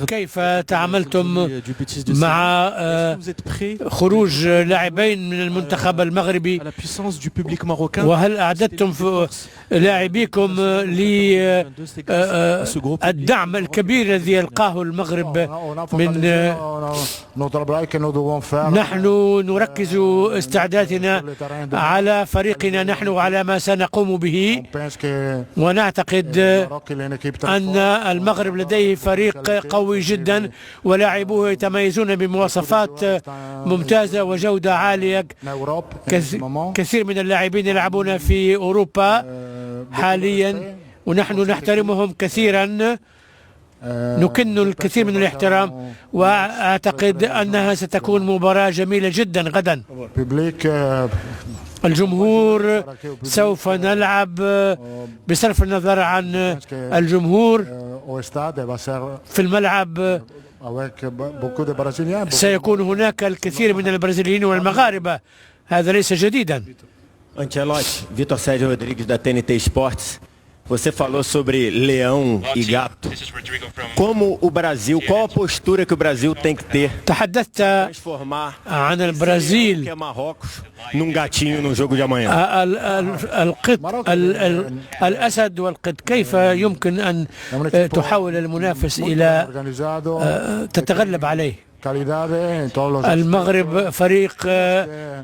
كيف تعاملتم مع خروج لاعبين من المنتخب المغربي، وهل أعددتم لاعبيكم للدعم الكبير الذي يلقاه المغرب من نحن نركز استعدادنا على فريقنا نحن وعلى ما سنقوم به، ونعتقد أن المغرب لديه فريق قوي جدا ولاعبوه يتميزون بمواصفات ممتازة وجودة عالية. كثير من اللاعبين يلعبون في أوروبا حاليا ونحن نحترمهم كثيرا، نكن الكثير من الاحترام، وأعتقد أنها ستكون مباراة جميلة جدا غدا. الجمهور سوف نلعب بصرف النظر عن الجمهور في الملعب. سيكون هناك الكثير من البرازيليين والمغاربة، هذا ليس جديدا. Vitor Sérgio Rodrigues da TNT Esportes. Você falou sobre leão e gato. Como o Brasil, qual a postura que o Brasil tem que ter? تحدثت عن البرازيل num gatinho no jogo de amanhã. الأسد والقط، كيف يمكن أن تحول المنافس إلى تتغلب عليه؟ المغرب فريق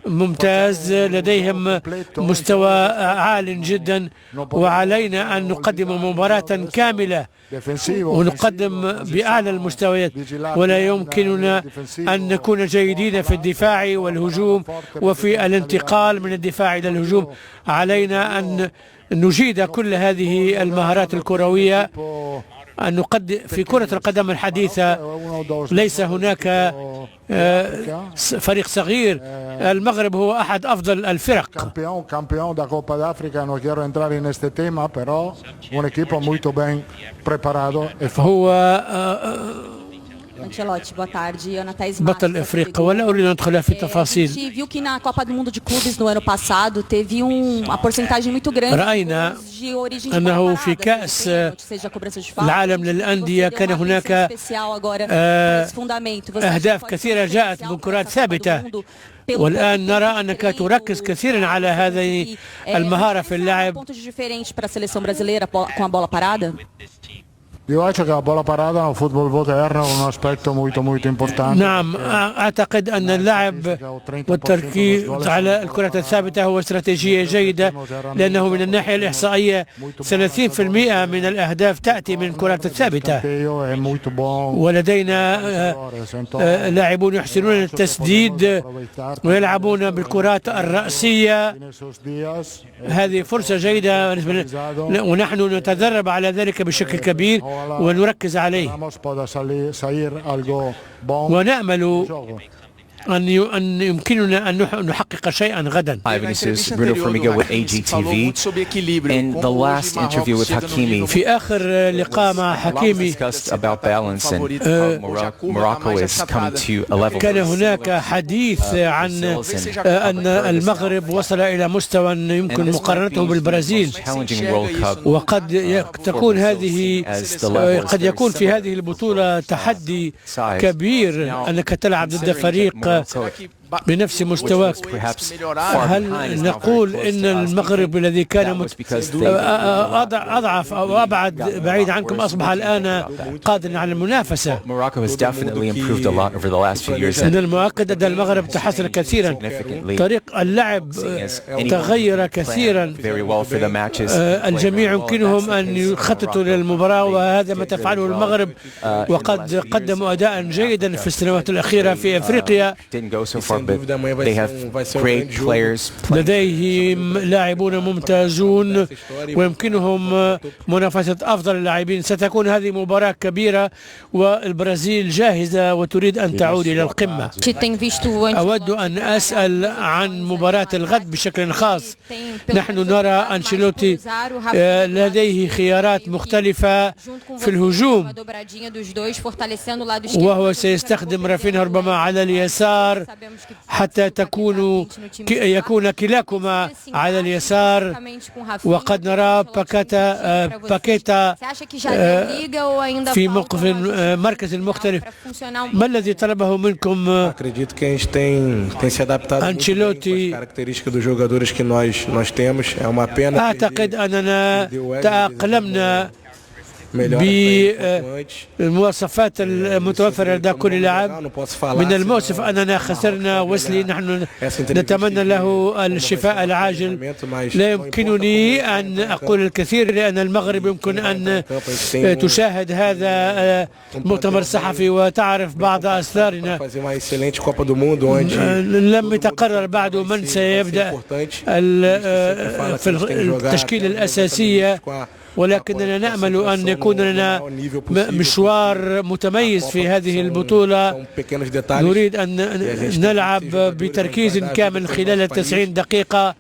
ممتاز، لديهم مستوى عال جدا، وعلينا أن نقدم مباراة كاملة ونقدم بأعلى المستويات، ولا يمكننا أن نكون جيدين في الدفاع والهجوم وفي الانتقال من الدفاع إلى الهجوم. علينا أن نجيد كل هذه المهارات الكروية، أن نقدم في كرة القدم الحديثة. ليس هناك فريق صغير، المغرب هو أحد أفضل الفرق. هو بطل افريقيا، ولا اريد ان ادخل في تفاصيل. راينا انه في كاس العالم للانديه كان هناك اهداف كثيره جاءت من كرات ثابته، والآن نرى أنك تركز كثيرا على هذه المهارة في اللعب. نعم، أعتقد أن اللعب والتركيز على الكرة الثابتة هو استراتيجية جيدة، لأنه من الناحية الإحصائية 30% من الأهداف تأتي من الكرة الثابتة، ولدينا لاعبون يحسنون التسديد ويلعبون بالكرات الرأسية. هذه فرصة جيدة ونحن نتدرب على ذلك بشكل كبير ونركز عليه، ونأمل أن يمكننا أن نحقق شيئا غدا. في آخر لقاء مع حكيمي كان هناك حديث عن أن المغرب وصل إلى مستوى يمكن مقارنته بالبرازيل، وقد يكون في هذه البطولة تحدي كبير أنك تلعب ضد فريق بنفس مستواك. هل نقول إن المغرب الذي كان أضعف أو أبعد بعيد عنكم أصبح الآن قادرا على المنافسة؟ من المؤكد أن المغرب تحسن كثيرا، طريق اللعب تغير كثيرا، الجميع يمكنهم أن يخططوا للمباراة، وهذا ما تفعله المغرب، وقد قدموا أداء جيدا في السنوات الأخيرة في أفريقيا. لديهم لاعبون ممتازون ويمكنهم منافسة أفضل اللاعبين. ستكون هذه مباراة كبيرة، والبرازيل جاهزة وتريد أن تعود إلى القمة. أود أن أسأل عن مباراة الغد بشكل خاص. نحن نرى أنشيلوتي لديه خيارات مختلفة في الهجوم، وهو سيستخدم رافينها ربما على اليسار حتى يكون كلاكما على اليسار، وقد نرى باكيتا في موقف مركز مختلف. ما الذي طلبه منكم أنشيلوتي؟ أعتقد أننا تأقلمنا بالمواصفات المتوفرة لدى كل لاعب. من المؤسف أننا خسرنا ويسلي، نحن نتمنى له الشفاء العاجل. لا يمكنني أن أقول الكثير لأن المغرب يمكن أن تشاهد هذا المؤتمر الصحفي وتعرف بعض أسرارنا. لم يتقرر بعد من سيبدأ في التشكيلة الأساسية، ولكننا نأمل أن يكون لنا مشوار متميز في هذه البطولة. نريد أن نلعب بتركيز كامل خلال 90 دقيقة،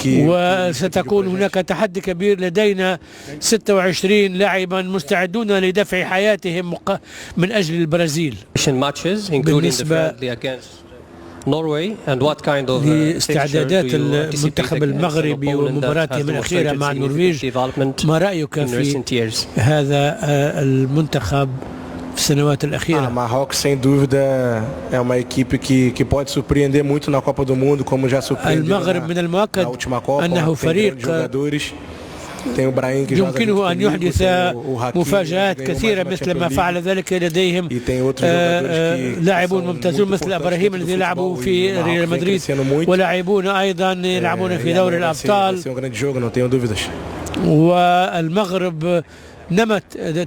وستكون هناك تحدي كبير. لدينا 26 لاعبا مستعدون لدفع حياتهم من أجل البرازيل. بالنسبة لاستعدادات المنتخب المغربي ومباراتهم الأخيرة مع النرويج، ما رأيك في هذا المنتخب في السنوات الأخيرة؟ Marrocos sem dúvida é uma equipe que pode surpreender muito na Copa do Mundo, como já surpreendeu المغرب من المؤكد أنه فريق يمكنه أن يحدث مفاجآت كثيرة مثل ما فعل ذلك. لديهم لاعبون ممتازون مثل إبراهيم الذي لعبوا في ريال مدريد، ولاعبون أيضا يلعبون في دوري الأبطال. والمغرب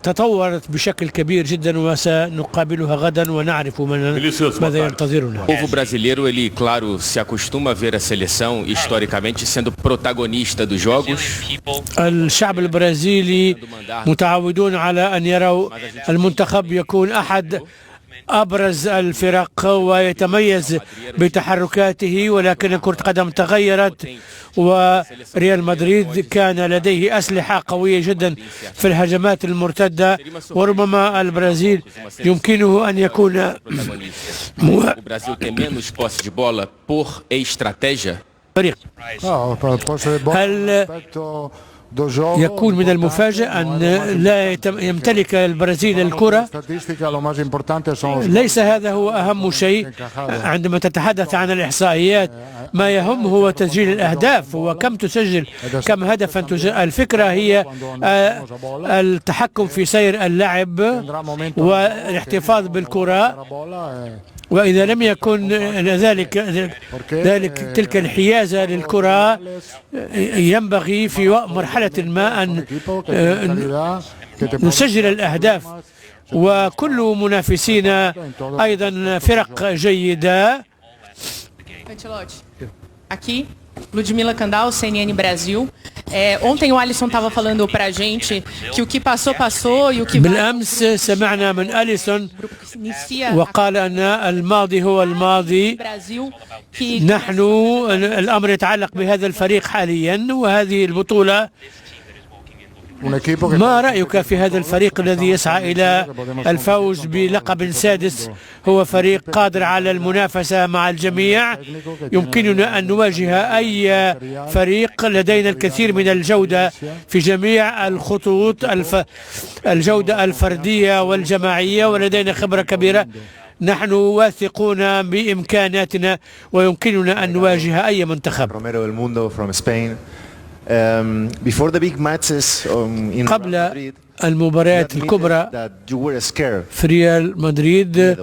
تطورت بشكل كبير جدا، وسنقابلها غدا ونعرف ماذا ينتظرنا. O povo brasileiro, ele, claro, se acostuma a ver a seleção historicamente sendo protagonista dos jogos. الشعب البرازيلي متعودون على أن يروا المنتخب يكون أحد أبرز الفرق ويتميز بتحركاته، ولكن كرة القدم تغيرت، وريال مدريد كان لديه أسلحة قوية جدا في الهجمات المرتدة، وربما البرازيل يمكنه أن يكون فريق. هل يكون من المفاجئ أن لا يمتلك البرازيل الكرة؟ ليس هذا هو أهم شيء عندما تتحدث عن الإحصائيات. ما يهم هو تسجيل الأهداف، وكم تسجل، كم هدفا تسجل. الفكرة هي التحكم في سير اللعب والاحتفاظ بالكرة، وإذا لم يكن تلك الحيازة للكرة، ينبغي في مرحلة ما أن نسجل الأهداف. وكل منافسينا أيضا فرق جيدة. Aqui, Ludmila Kandal, CNN Brasil. Ontem o Alisson estava falando para a gente que o que passou, passou e o que vai... بالأمس سمعنا من أليسون وقال أن الماضي هو الماضي. نحن الأمر يتعلق بهذا الفريق حاليا وهذه البطولة. ما رأيك في هذا الفريق الذي يسعى إلى الفوز بلقب سادس؟ هو فريق قادر على المنافسة مع الجميع. يمكننا أن نواجه أي فريق. لدينا الكثير من الجودة في جميع الخطوط، الجودة الفردية والجماعية، ولدينا خبرة كبيرة. نحن واثقون بإمكاناتنا ويمكننا أن نواجه أي منتخب. قبل المباريات الكبرى في ريال مدريد،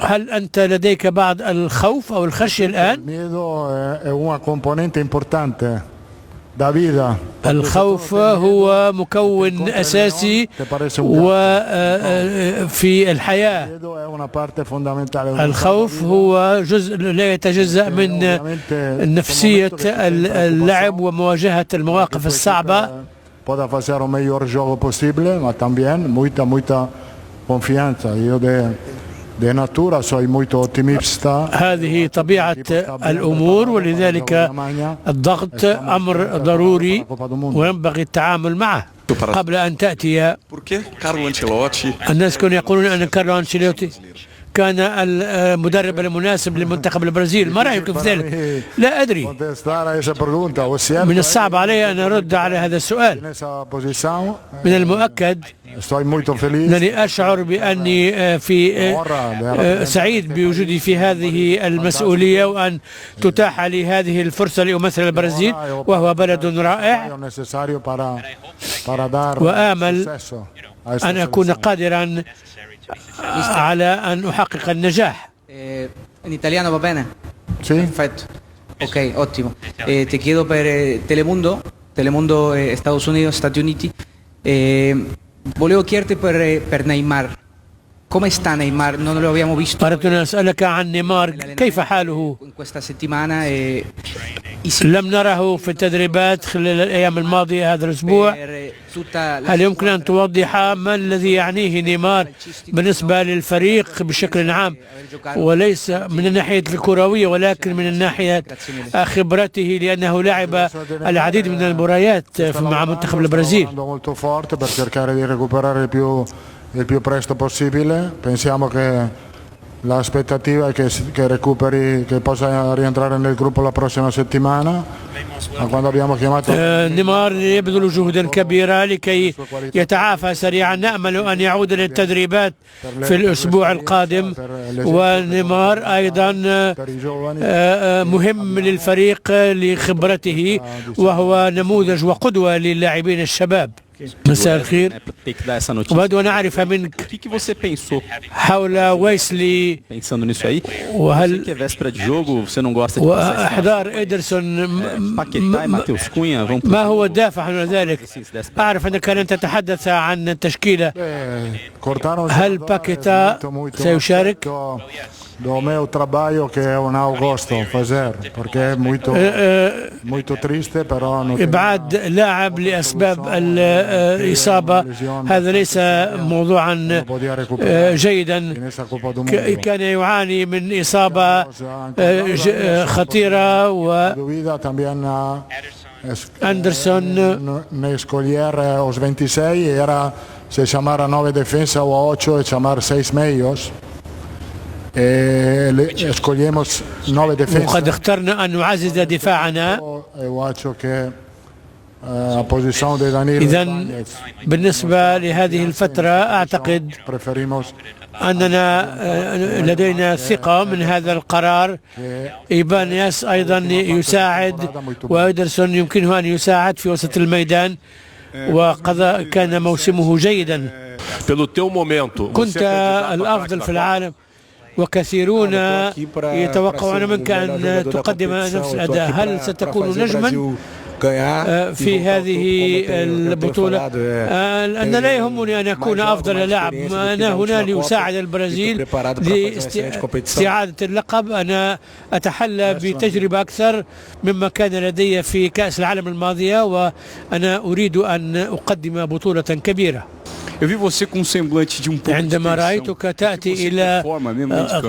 هل أنت لديك بعض الخوف أو الخشية الآن؟ الخوف هو مكون أساسي في الحياة. الخوف هو جزء لا يتجزأ من نفسية اللعب ومواجهة المواقف الصعبة. هذه طبيعة الأمور، ولذلك الضغط أمر ضروري وينبغي التعامل معه. قبل أن تأتي الناس كانوا يقولون أن كارلو أنشيلوتي كان المدرب المناسب لمنتخب البرازيل. ما رأيك في ذلك؟ لا أدري، من الصعب علي أن أرد على هذا السؤال. من المؤكد أنني أشعر بأني سعيد بوجودي في هذه المسؤولية، وأن تتاح لي هذه الفرصة لأمثل البرازيل، وهو بلد رائع، وآمل أن أكون قادرا على أن أحقق النجاح. In italiano va bene? Sì. Perfetto. Ok, ottimo. Ti chiedo per Telemundo Estados Unidos, Stati Uniti. Volevo chiederti per Neymar. Come sta Neymar? Non lo abbiamo visto. أردت أن أسألك عن نيمار، كيف حاله؟ In questa settimana لم نره في التدريبات خلال الأيام الماضية هذا الأسبوع. هل يمكن أن توضح ما الذي يعنيه نيمار بالنسبة للفريق بشكل عام، وليس من الناحية الكروية ولكن من الناحية خبرته، لأنه لعب العديد من المباريات مع منتخب البرازيل. il più presto possibile. Pensiamo che l'aspettativa è che recuperi, che possa rientrare nel gruppo la prossima settimana. Ma quando abbiamo chiamato نيمار يبذل جهدا كبيرا لكي يتعافى سريعا. نأمل أن يعود للتدريبات في الأسبوع القادم. ونيمار أيضا مهم للفريق لخبرته، وهو نموذج وقدوة للاعبين الشباب. مساء الخير، أود أن أعرف منك حول ويسلي وهل وإحضار إيدرسون، ما هو الدافع عن ذلك؟ أعرف أنك لن تتحدث عن التشكيلة. هل باكيتا سيشارك؟ Domeo trabalho che è un agosto fazer perché è molto triste però إبعاد لاعب لأسباب الإصابة هذا ليس موضوعا جيدا. كان يعاني من إصابة خطيرة. و أندرسون escolher aos 26 era se chamar a 9 defesa ou a 8 e chamar 6 meios. escolhemos 9 defesa. وقد اخترنا أن نعزز دفاعنا. إذن بالنسبة لهذه الفترة أعتقد أننا لدينا ثقة من هذا القرار. إيبانياس أيضا يساعد، وإيدرسون يمكنه أن يساعد في وسط الميدان، وقد كان موسمه جيدا. كنت الأفضل في العالم، وكثيرون يتوقعون منك أن تقدم نفس الأداء. هل ستكون نجما في هذه البطولة؟ أنا لا يهمني أن أكون أفضل لاعب، أنا هنا لأساعد البرازيل لاستعادة اللقب. أنا أتحلى بتجربة أكثر مما كان لدي في كأس العالم الماضية، وأنا أريد أن أقدم بطولة كبيرة. عندما رأيتك تأتي إلى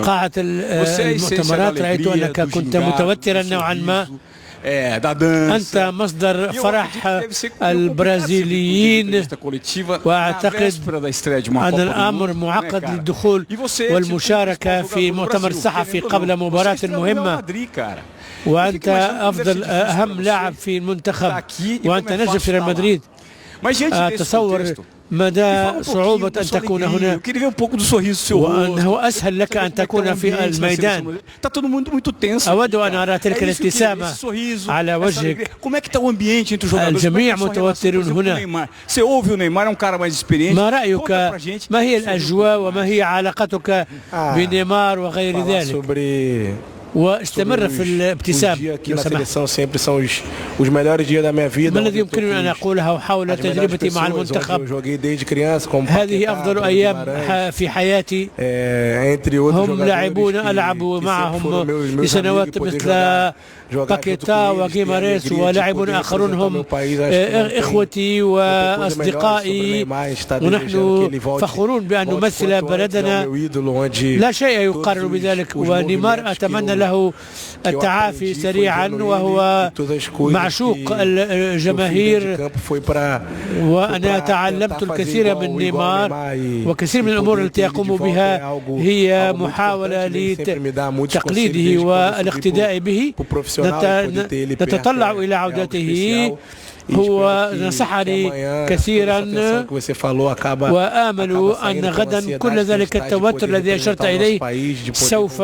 قاعة المؤتمرات رأيت أنك كنت متوترا نوعا ما. أنت مصدر فرح البرازيليين، وأعتقد أن الأمر معقد للدخول والمشاركة في مؤتمر صحفي قبل مباراة مهمة، وأنت أهم لاعب في المنتخب، وأنت نجم في ريال مدريد. تصور مدى صعوبة أن تكون هنا، وأنه أسهل لك أن تكون في الميدان. أود أن أرى تلك الابتسامة على وجهك. الجميع متوترون هنا. ما رأيك؟ ما هي الأجواء وما هي علاقتك بنيمار وغير ذلك؟ واستمر في الابتسام. ما الذي يمكنني أن أقوله حول تجربتي مع المنتخب؟ هذه أفضل أيام في حياتي. هم لاعبون ألعب معهم لسنوات مثل باكيتا وغيماريس ولاعبون آخرون هم إخوتي وأصدقائي، ونحن فخورون بأن نمثل بلدنا. لا شيء يقارن بذلك. ونيمار أتمنى له التعافي سريعا، وهو معشوق الجماهير. وأنا تعلمت الكثير من نيمار، وكثير من الأمور التي يقوم بها هي محاولة لتقليده والاقتداء به. نتطلع إلى عودته. هو نصحني كثيرا، وآمل أن غدا كل ذلك التوتر الذي أشرت إليه سوف